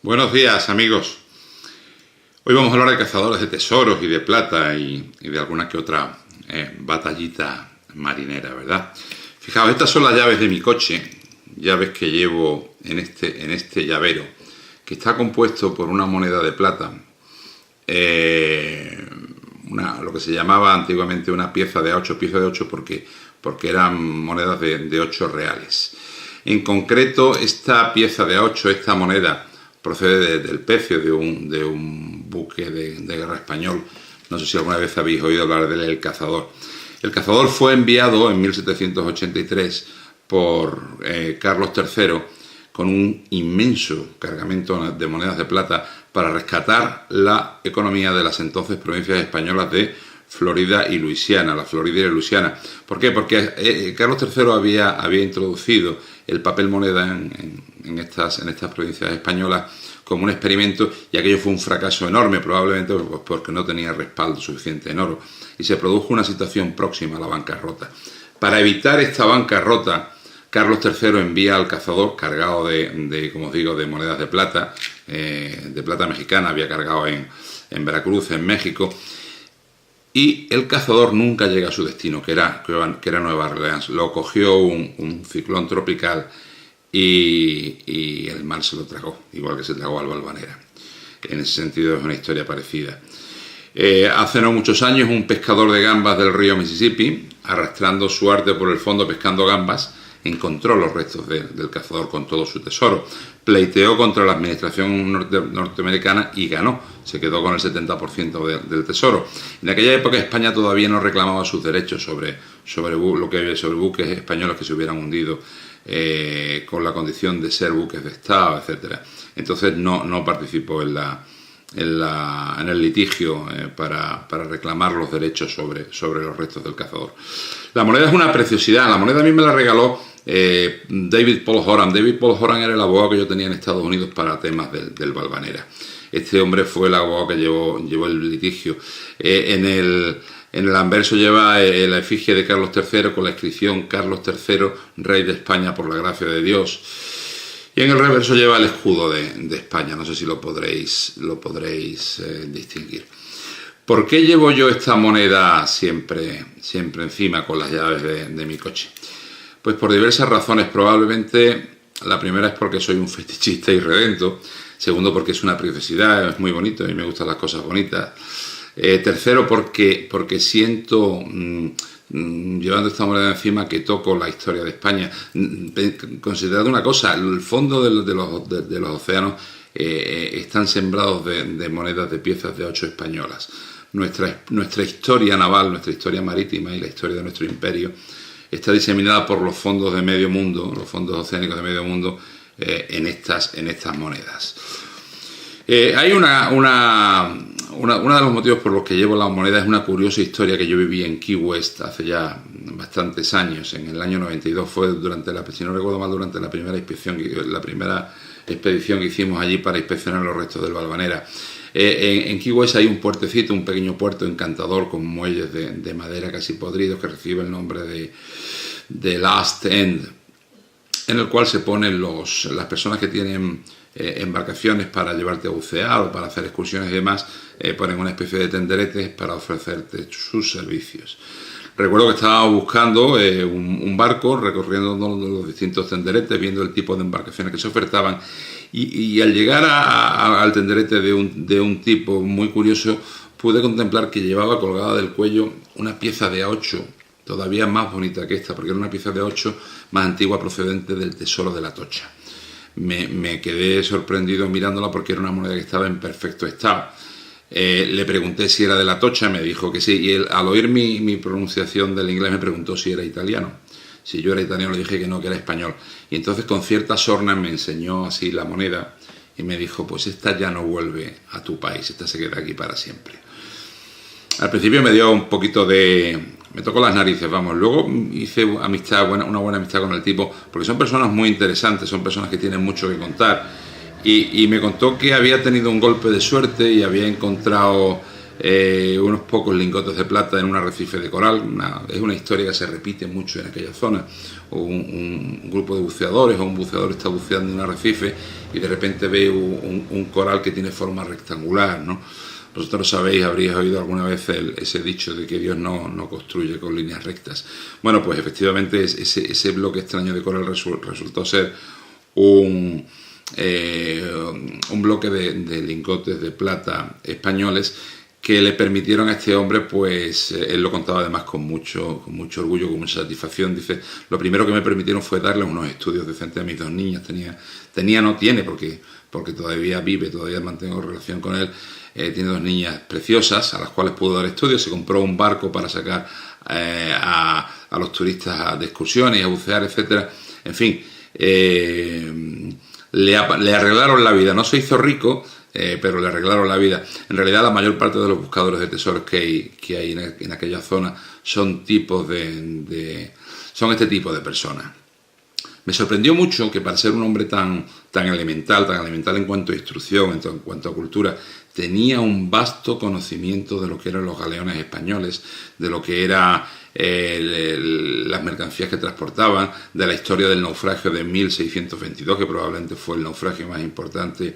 Buenos días, amigos. Hoy vamos a hablar de cazadores de tesoros y de plata y de alguna que otra batallita marinera, ¿verdad? Fijaos, estas son las llaves de mi coche, llaves que llevo en este llavero, que está compuesto por una moneda de plata, lo que se llamaba antiguamente una pieza de 8 porque eran monedas de 8 reales. En concreto, esta pieza de 8, esta moneda, procede del pecio de un buque de guerra español. No sé si alguna vez habéis oído hablar de él, el Cazador. El Cazador fue enviado en 1783 por Carlos III con un inmenso cargamento de monedas de plata para rescatar la economía de las entonces provincias españolas de Florida y Luisiana, la Florida y la Luisiana. ¿Por qué? Porque Carlos III había introducido el papel moneda en estas provincias españolas como un experimento, y aquello fue un fracaso enorme, probablemente porque no tenía respaldo suficiente en oro, y se produjo una situación próxima a la bancarrota. Para evitar esta bancarrota, Carlos III envía al Cazador cargado como os digo, de monedas de plata mexicana, había cargado en Veracruz, en México, y el Cazador nunca llega a su destino, que era Nueva Orleans. Lo cogió un ciclón tropical y el mar se lo tragó, igual que se tragó al Valvanera. En ese sentido es una historia parecida. Hace no muchos años, un pescador de gambas del río Mississippi, arrastrando su arte por el fondo pescando gambas, encontró los restos del Cazador con todo su tesoro. Pleiteó contra la administración norteamericana y ganó. Se quedó con el 70% del tesoro. En aquella época España todavía no reclamaba sus derechos sobre buques españoles que se hubieran hundido con la condición de ser buques de Estado, etcétera. Entonces no participó en el litigio para reclamar los derechos sobre los restos del Cazador. La moneda es una preciosidad. La moneda a mí me la regaló David Paul Horan. David Paul Horan era el abogado que yo tenía en Estados Unidos para temas del Valvanera. Este hombre fue el abogado que llevó el litigio. En el anverso lleva la efigie de Carlos III con la inscripción Carlos III, rey de España por la gracia de Dios. Y en el reverso lleva el escudo de España. No sé si lo podréis distinguir. ¿Por qué llevo yo esta moneda siempre encima con las llaves de mi coche? Pues por diversas razones. Probablemente la primera es porque soy un fetichista irredento. Segundo, porque es una preciosidad, es muy bonito y me gustan las cosas bonitas. Tercero, porque siento, llevando esta moneda encima, que toco la historia de España. Considerad una cosa, el fondo de los océanos están sembrados de monedas de piezas de 8 españolas. Nuestra historia naval, nuestra historia marítima y la historia de nuestro imperio está diseminada por los fondos de medio mundo, los fondos oceánicos de medio mundo, en estas monedas. Hay uno de los motivos por los que llevo la moneda es una curiosa historia que yo viví en Key West hace ya bastantes años, en el año 92, fue si no recuerdo mal, durante la primera expedición que hicimos allí para inspeccionar los restos del Valvanera. En Key West hay un puertecito, un pequeño puerto encantador con muelles de madera casi podridos que recibe el nombre de Last End, en el cual se ponen las personas que tienen embarcaciones para llevarte a bucear o para hacer excursiones y demás, ponen una especie de tenderetes para ofrecerte sus servicios. Recuerdo que estaba buscando un barco, recorriendo los distintos tenderetes, viendo el tipo de embarcaciones que se ofertaban, y al llegar al tenderete de un tipo muy curioso, pude contemplar que llevaba colgada del cuello una pieza de 8, todavía más bonita que esta, porque era una pieza de 8 más antigua, procedente del tesoro de la Atocha. Me quedé sorprendido mirándola porque era una moneda que estaba en perfecto estado. Le pregunté si era de la Atocha, me dijo que sí, y él, al oír mi pronunciación del inglés, me preguntó si era italiano. Si yo era italiano, le dije que no, que era español. Y entonces, con cierta sorna, me enseñó así la moneda y me dijo: pues esta ya no vuelve a tu país, esta se queda aquí para siempre. Al principio me dio un poquito me tocó las narices, vamos. Luego hice una buena amistad con el tipo, porque son personas muy interesantes, son personas que tienen mucho que contar. Y me contó que había tenido un golpe de suerte y había encontrado unos pocos lingotes de plata en un arrecife de coral. Es una historia que se repite mucho en aquella zona. Un grupo de buceadores o un buceador está buceando en un arrecife y de repente ve un coral que tiene forma rectangular, ¿no? Vosotros sabéis, habríais oído alguna vez ese dicho de que Dios no construye con líneas rectas. Bueno, pues efectivamente ese bloque extraño de coral resultó ser un bloque de lingotes de plata españoles que le permitieron a este hombre, pues él lo contaba además con mucho orgullo, con mucha satisfacción. Dice, lo primero que me permitieron fue darle unos estudios decentes a mis dos niñas. No tiene, porque todavía vive, todavía mantengo relación con él. Tiene dos niñas preciosas a las cuales pudo dar estudios. Se compró un barco para sacar a los turistas de excursiones, a bucear, etcétera. En fin, le arreglaron la vida. No se hizo rico, pero le arreglaron la vida. En realidad, la mayor parte de los buscadores de tesoros que hay en aquella zona son son este tipo de personas. Me sorprendió mucho que para ser un hombre tan elemental en cuanto a instrucción, en cuanto a cultura, tenía un vasto conocimiento de lo que eran los galeones españoles, de lo que eran las mercancías que transportaban, de la historia del naufragio de 1622, que probablemente fue el naufragio más importante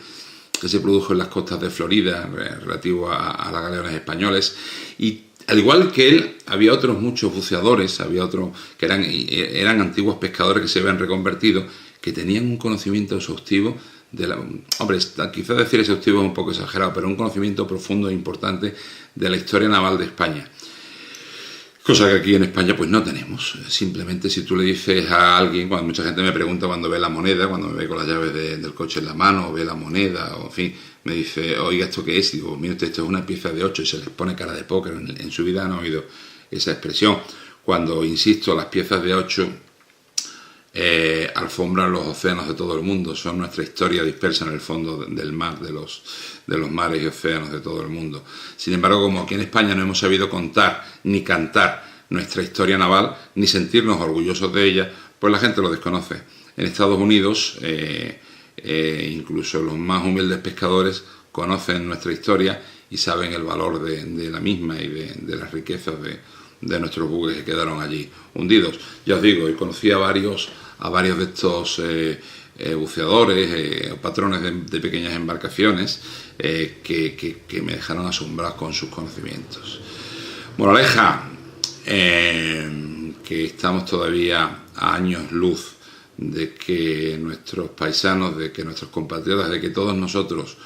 que se produjo en las costas de Florida relativo a los galeones españoles. Y al igual que él, había otros muchos buceadores, había otros que eran antiguos pescadores que se habían reconvertido, que tenían un conocimiento exhaustivo hombre, quizás decir exhaustivo es un poco exagerado, pero un conocimiento profundo e importante de la historia naval de España. Cosa que aquí en España pues no tenemos. Simplemente si tú le dices a alguien, cuando mucha gente me pregunta cuando ve la moneda, cuando me ve con las llaves del coche en la mano, o ve la moneda, o en fin, me dice, oiga, ¿esto qué es? Y digo, mire usted, esto es una pieza de 8 y se les pone cara de póker. En su vida no ha oído esa expresión. Cuando, insisto, las piezas de 8 alfombran los océanos de todo el mundo, son nuestra historia dispersa en el fondo del mar, de los mares y océanos de todo el mundo. Sin embargo, como aquí en España no hemos sabido contar ni cantar nuestra historia naval, ni sentirnos orgullosos de ella, pues la gente lo desconoce. En Estados Unidos, incluso los más humildes pescadores conocen nuestra historia y saben el valor de la misma y de las riquezas de nuestros buques que quedaron allí hundidos. Ya os digo, conocí a varios de estos buceadores, patrones de pequeñas embarcaciones que me dejaron asombrados con sus conocimientos. Moraleja, que estamos todavía a años luz de que nuestros paisanos, de que nuestros compatriotas, de que todos nosotros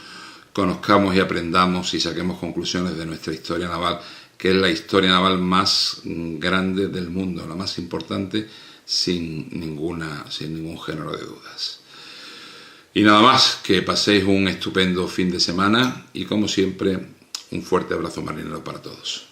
conozcamos y aprendamos y saquemos conclusiones de nuestra historia naval, que es la historia naval más grande del mundo, la más importante, sin ningún género de dudas. Y nada más, que paséis un estupendo fin de semana y, como siempre, un fuerte abrazo marinero para todos.